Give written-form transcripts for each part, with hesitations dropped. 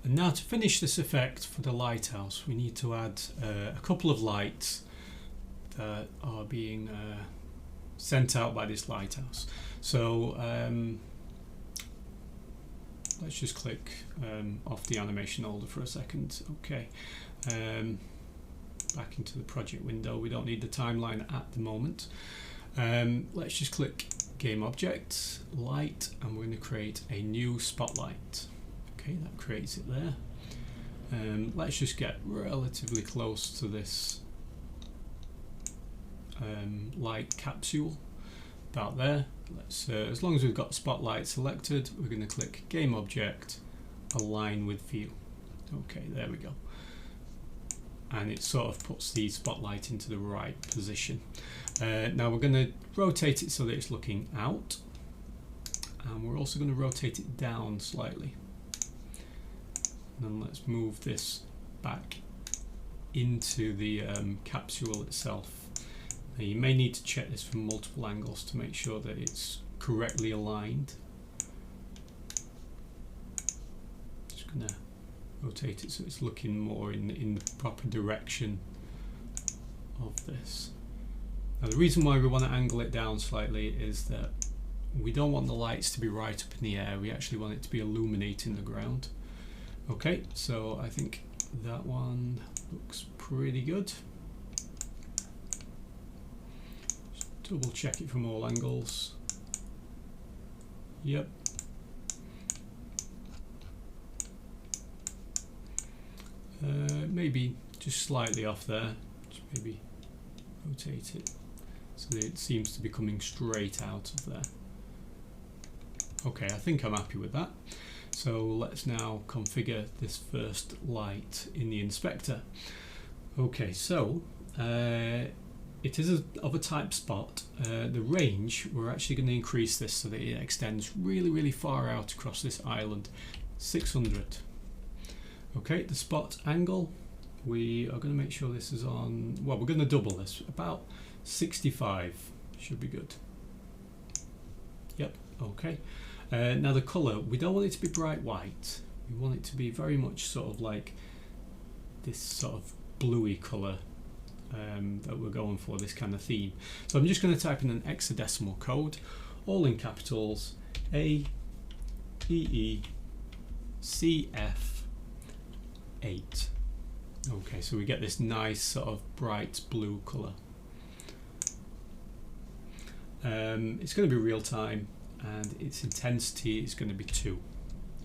And now to finish this effect for the lighthouse, we need to add a couple of lights that are being sent out by this lighthouse. So let's just click off the animation holder for a second. Okay, back into the project window. We don't need the timeline at the moment. Let's just click Game Object, Light, and we're going to create a new spotlight. Okay, that creates it there. Let's just get relatively close to this light capsule, about there. Let's, as long as we've got spotlight selected, we're going to click Game Object, Align with View. Okay, there we go. And it sort of puts the spotlight into the right position. Now we're going to rotate it so that it's looking out, and we're also going to rotate it down slightly. And then let's move this back into the capsule itself. Now you may need to check this from multiple angles to make sure that it's correctly aligned. Just going to rotate it so it's looking more in the proper direction of this. Now the reason why we want to angle it down slightly is that we don't want the lights to be right up in the air. We actually want it to be illuminating the ground. Okay, so I think that one looks pretty good. Just double check it from all angles. Yep. Maybe just slightly off there. Just maybe rotate it so that it seems to be coming straight out of there. Okay, I think I'm happy with that. So let's now configure this first light in the inspector. Okay, so it is of a type spot. The range, we're actually going to increase this so that it extends really, really far out across this island, 600. Okay, the spot angle, we are going to make sure this is on, well, we're going to double this, about 65 should be good. Yep, okay. Now the colour, we don't want it to be bright white. We want it to be very much sort of like this sort of bluey colour that we're going for, this kind of theme. So I'm just going to type in an hexadecimal code, all in capitals, AEECF8. Okay, so we get this nice sort of bright blue colour. It's going to be real time, and its intensity is going to be 2.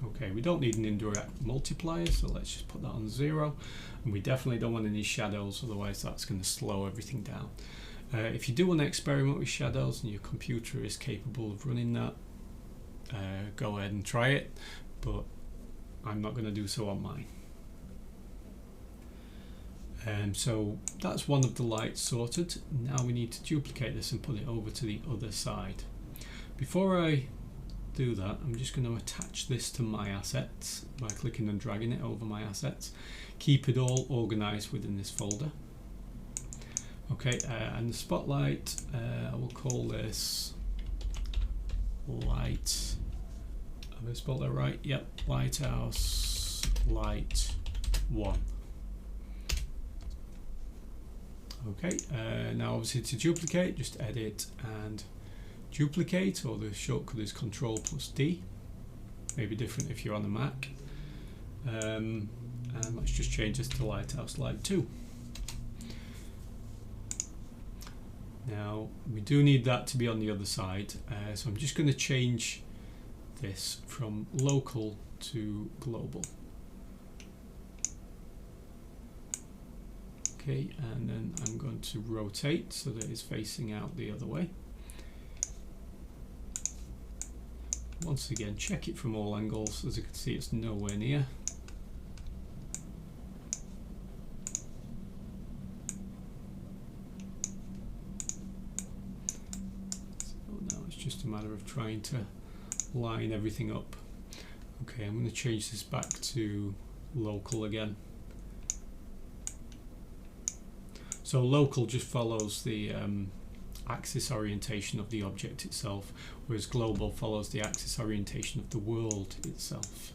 Okay, we don't need an indirect multiplier, so let's just put that on 0. And we definitely don't want any shadows, otherwise that's going to slow everything down. If you do want to experiment with shadows and your computer is capable of running that, go ahead and try it, but I'm not going to do so on mine. So that's one of the lights sorted. Now we need to duplicate this and put it over to the other side. Before I do that, I'm just going to attach this to my assets by clicking and dragging it over my assets. Keep it all organized within this folder. Okay, and the spotlight, I will call this light. Have I spelled that right? Yep, lighthouse light 1. Okay, now obviously to duplicate, just edit and duplicate, or the shortcut is Ctrl+D. Maybe different if you're on a Mac. And let's just change this to Lighthouse Light 2. Now we do need that to be on the other side, so I'm just going to change this from local to global. Okay, and then I'm going to rotate so that it's facing out the other way. Once again, check it from all angles. As you can see, it's nowhere near. So now it's just a matter of trying to line everything up. Okay, I'm going to change this back to local again. So local just follows the axis orientation of the object itself, whereas global follows the axis orientation of the world itself.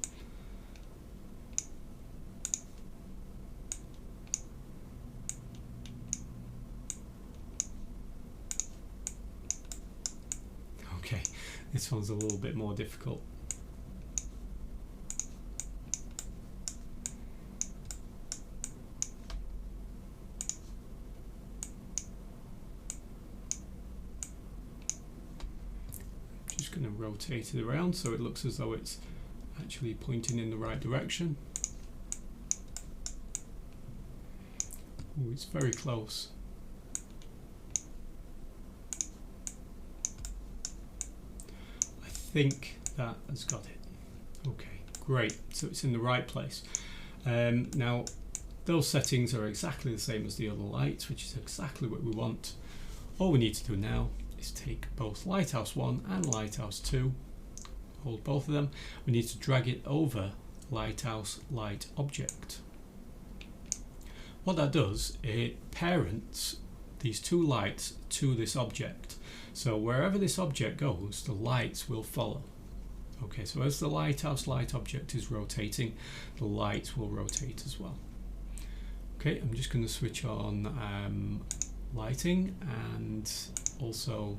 This one's a little bit more difficult. Just going to rotate it around so it looks as though it's actually pointing in the right direction. Ooh, it's very close. I think that has got it. Okay, great. So it's in the right place. Now, those settings are exactly the same as the other lights, which is exactly what we want. All we need to do now is take both Lighthouse 1 and Lighthouse 2, hold both of them. We need to drag it over Lighthouse Light Object. What that does, it parents these two lights to this object. So wherever this object goes, the lights will follow. Okay, so as the Lighthouse Light Object is rotating, the lights will rotate as well. Okay, I'm just going to switch on lighting and also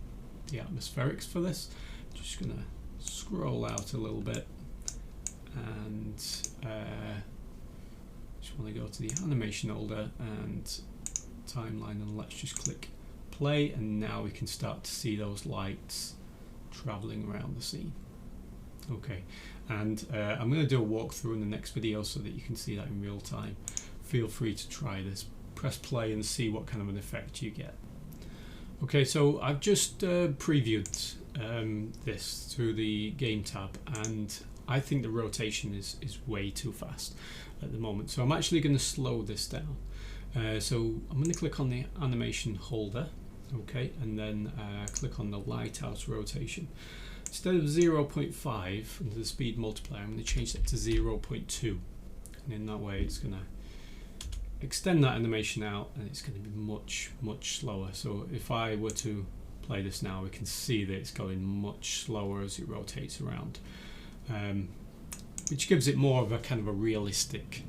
the atmospherics for this. Just going to scroll out a little bit and just want to go to the animation holder and timeline, and let's just click play, and now we can start to see those lights traveling around the scene. Okay, and I'm going to do a walkthrough in the next video so that you can see that in real time. Feel free to try this. Press play and see what kind of an effect you get. Okay, so I've just previewed this through the game tab, and I think the rotation is way too fast at the moment. So I'm actually going to slow this down. So I'm going to click on the animation holder, okay, and then click on the Lighthouse rotation. Instead of 0.5 under the speed multiplier, I'm going to change that to 0.2, and in that way it's going to extend that animation out, and it's going to be much slower. So if I were to play this now, we can see that it's going much slower as it rotates around, which gives it more of a kind of a realistic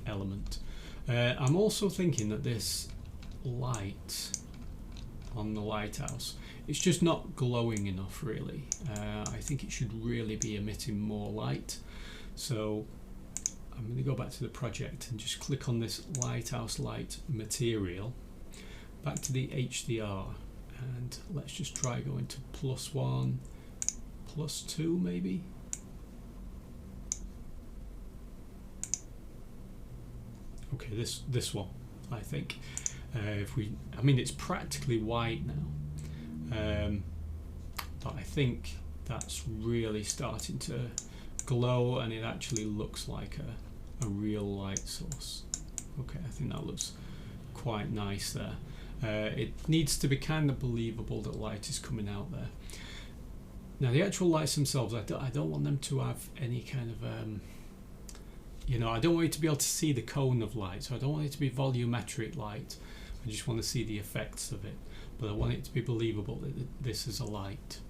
element. I'm also thinking that this light on the lighthouse, it's just not glowing enough really. I think it should really be emitting more light. So I'm going to go back to the project and just click on this Lighthouse Light material, back to the HDR, and let's just try going to +1, +2 maybe. Okay, this one, I think. I mean, it's practically white now, but I think that's really starting to glow, and it actually looks like a real light source. Okay, I think that looks quite nice there. It needs to be kind of believable that light is coming out there. Now the actual lights themselves, I don't want them to have any kind of you know, I don't want you to be able to see the cone of light, so I don't want it to be volumetric light. I just want to see the effects of it, but I want it to be believable that this is a light.